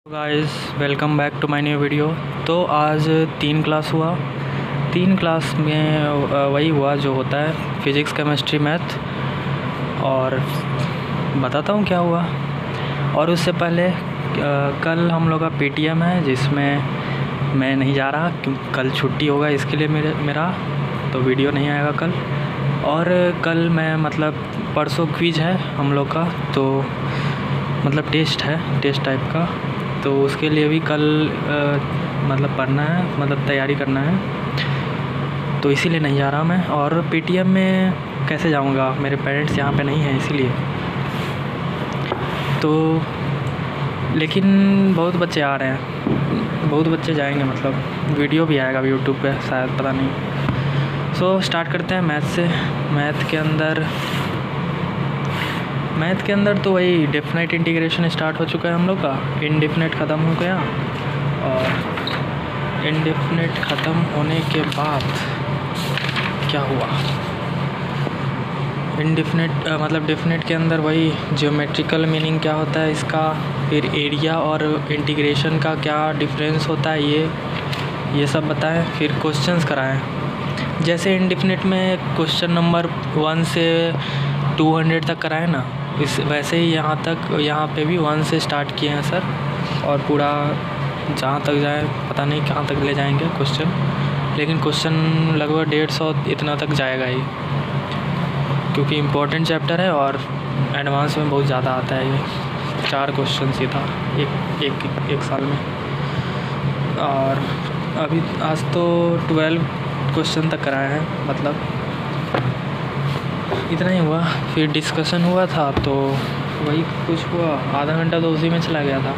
Guys, welcome back to my new video. तो आज 3 class हुआ। 3 क्लास में वही हुआ जो होता है, फिज़िक्स, केमिस्ट्री, मैथ। और बताता हूँ क्या हुआ। और उससे पहले कल हम लोग का पेटीएम है, जिसमें मैं नहीं जा रहा क्योंकि कल छुट्टी होगा, इसके लिए मेरा तो वीडियो नहीं आएगा कल। और कल मैं परसों क्विज़ है हम लोग का, तो टेस्ट है, टेस्ट टाइप का। तो उसके लिए भी कल पढ़ना है, तैयारी करना है, तो इसीलिए नहीं जा रहा मैं। और पेटीएम में कैसे जाऊंगा, मेरे पेरेंट्स यहाँ पे नहीं हैं इसीलिए। तो लेकिन बहुत बच्चे आ रहे हैं, बहुत बच्चे जाएंगे, वीडियो भी आएगा यूट्यूब पे शायद, पता नहीं। सो स्टार्ट करते हैं मैथ से। मैथ के अंदर तो वही डेफिनेट इंटीग्रेशन स्टार्ट हो चुका है हम लोग का, इनडेफिनेट ख़त्म हो गया। और इनडेफिनेट ख़त्म होने के बाद क्या हुआ, इनडेफिनेट डेफिनेट के अंदर वही ज्योमेट्रिकल मीनिंग क्या होता है इसका, फिर एरिया और इंटीग्रेशन का क्या डिफरेंस होता है, ये सब बताएं। फिर क्वेश्चंस कराएं। जैसे इनडेफिनेट में क्वेश्चन नंबर 1 से 200 तक कराए ना, वैसे ही यहाँ पे भी 1 से स्टार्ट किए हैं सर। और पूरा जहाँ तक जाए पता नहीं कहाँ तक ले जाएंगे क्वेश्चन, लेकिन क्वेश्चन लगभग 150 इतना तक जाएगा ही, क्योंकि इम्पोर्टेंट चैप्टर है और एडवांस में बहुत ज़्यादा आता है। ये 4 क्वेश्चन सीधा एक साल में। और अभी आज तो 12 क्वेश्चन तक कराए हैं, इतना ही हुआ। फिर डिस्कशन हुआ था, तो वही कुछ हुआ, आधा घंटा तो उसी में चला गया था।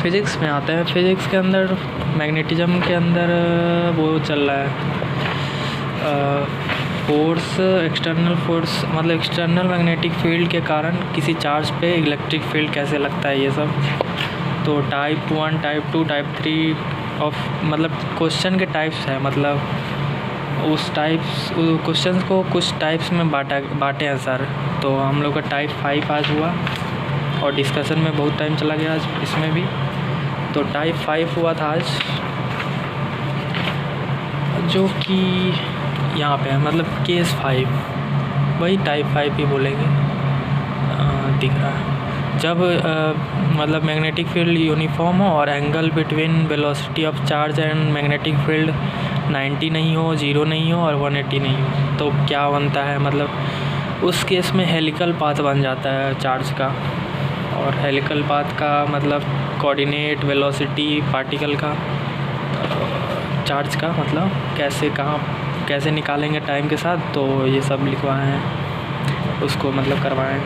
फिज़िक्स में आते हैं। फिज़िक्स के अंदर मैग्नेटिज्म के अंदर वो चल रहा है, force, external force, external magnetic field के कारण किसी चार्ज पे इलेक्ट्रिक फील्ड कैसे लगता है, ये सब। तो type 1, type 2, type 3 of question के टाइप्स है, उस टाइप्स क्वेश्चंस को कुछ टाइप्स में बांटे हैं सर। तो हम लोग का टाइप 5 आज हुआ, और डिस्कशन में बहुत टाइम चला गया आज इसमें भी। तो टाइप 5 हुआ था आज, जो कि यहाँ पे है, केस 5, वही टाइप 5 ही बोलेंगे। दिख रहा है जब मैग्नेटिक फील्ड यूनिफॉर्म हो और angle between velocity of charge and magnetic field 90 नहीं हो, 0 नहीं हो और 180 नहीं हो, तो क्या बनता है, उस केस में हेलिकल पाथ बन जाता है चार्ज का। और हेलिकल पाथ का कोऑर्डिनेट, वेलोसिटी, पार्टिकल का, चार्ज का कैसे निकालेंगे टाइम के साथ, तो ये सब लिखवाए हैं, उसको करवाएं।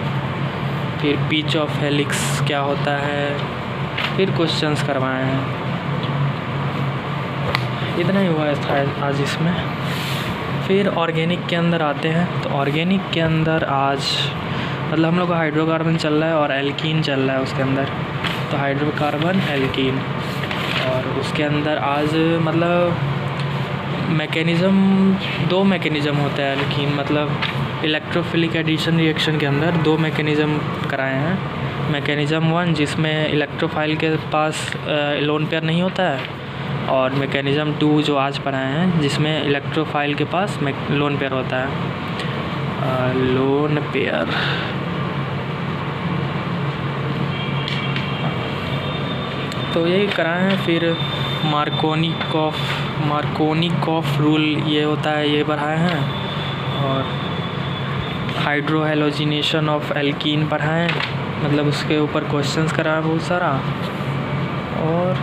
फिर पिच ऑफ हेलिक्स क्या होता है, फिर क्वेश्चंस करवाए हैं। इतना ही हुआ है आज इसमें। फिर ऑर्गेनिक के अंदर आते हैं। तो ऑर्गेनिक के अंदर आज हम लोग का हाइड्रोकार्बन चल रहा है और एल्कीन चल रहा है उसके अंदर। तो हाइड्रोकार्बन, एल्कीन, और उसके अंदर आज मैकेनिज़्म, 2 मैकेनिज़्म होता है एल्कीन, इलेक्ट्रोफिलिक एडिशन रिएक्शन के अंदर 2 मैकेनिज़्म कराए हैं। मैकेनिज़्म 1 जिसमें इलेक्ट्रोफाइल के पास लोन पेयर नहीं होता है, और मैकेनिज़्म 2 जो आज पढ़ाए हैं जिसमें इलेक्ट्रोफाइल के पास लोन पेयर होता है। लोन पेयर, तो यही कराए हैं। फिर मार्कोनिकॉफ रूल ये होता है, ये पढ़ाए हैं। और हाइड्रोहेलोजिनेशन ऑफ एल्कीन पढ़ाएं, उसके ऊपर क्वेश्चंस कराए बहुत सारा। और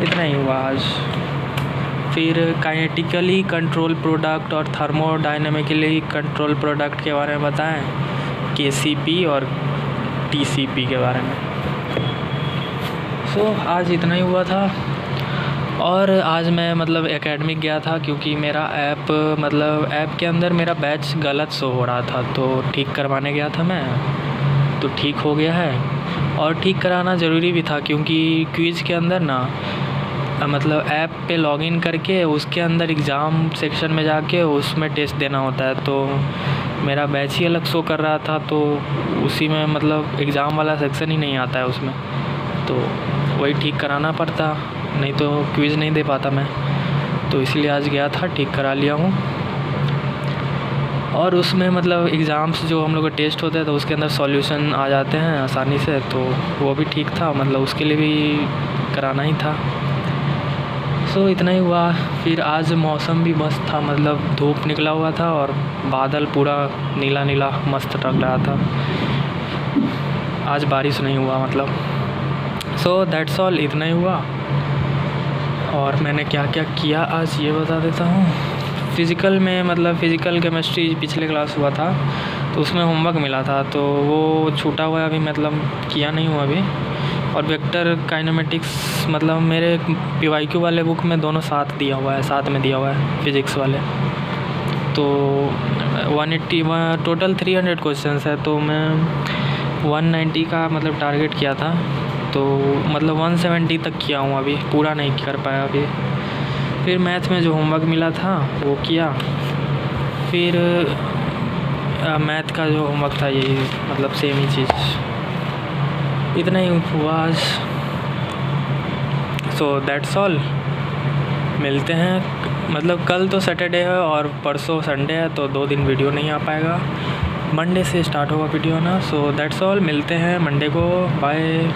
इतना ही हुआ आज। फिर काइनेटिकली कंट्रोल प्रोडक्ट और थर्मोडायनेमिकली कंट्रोल प्रोडक्ट के बारे में बताएं, केसीपी और टीसीपी के बारे में। सो आज इतना ही हुआ था। और आज मैं एकेडमिक गया था, क्योंकि मेरा ऐप के अंदर मेरा बैच गलत शो हो रहा था, तो ठीक करवाने गया था मैं। तो ठीक हो गया है, और ठीक कराना ज़रूरी भी था, क्योंकि क्विज़ के अंदर ना मतलब ऐप पे लॉगिन करके उसके अंदर एग्ज़ाम सेक्शन में जाके उसमें टेस्ट देना होता है। तो मेरा बैच ही अलग शो कर रहा था, तो उसी में मतलब एग्ज़ाम वाला सेक्शन ही नहीं आता है उसमें, तो वही ठीक कराना पड़ता, नहीं तो क्विज़ नहीं दे पाता मैं। तो इसलिए आज गया था, ठीक करा लिया हूँ। और उसमें मतलब एग्ज़ाम्स जो हम लोग का टेस्ट होता है तो उसके अंदर सॉल्यूशन आ जाते हैं आसानी से, तो वो भी ठीक था, मतलब उसके लिए भी कराना ही था। सो इतना ही हुआ। फिर आज मौसम भी मस्त था, मतलब धूप निकला हुआ था और बादल पूरा नीला नीला मस्त लग रहा था। आज बारिश नहीं हुआ मतलब। सो दैट्स ऑल, इतना ही हुआ। और मैंने क्या क्या किया आज ये बता देता हूँ। फ़िज़िकल में मतलब फ़िज़िकल केमिस्ट्री पिछले क्लास हुआ था, तो उसमें होमवर्क मिला था, तो वो छूटा हुआ है अभी, मतलब किया नहीं हुआ अभी। और वेक्टर काइनेमेटिक्स मतलब मेरे PYQ वाले बुक में दोनों साथ दिया हुआ है, साथ में दिया हुआ है फिज़िक्स वाले। तो 180 टोटल 300 क्वेश्चंस है, तो मैं 190 का मतलब टारगेट किया था, तो मतलब 170 तक किया हूँ, अभी पूरा नहीं कर पाया अभी। फिर मैथ में जो होमवर्क मिला था वो किया। फिर मैथ का जो होमवर्क था यही, मतलब सेम ही चीज़। इतना ही हुआ आज। सो दैट्स ऑल, मिलते हैं। मतलब कल तो सैटरडे है और परसों संडे है, तो 2 दिन वीडियो नहीं आ पाएगा। मंडे से स्टार्ट होगा वीडियो ना। सो दैट्स ऑल, मिलते हैं मंडे को। बाय।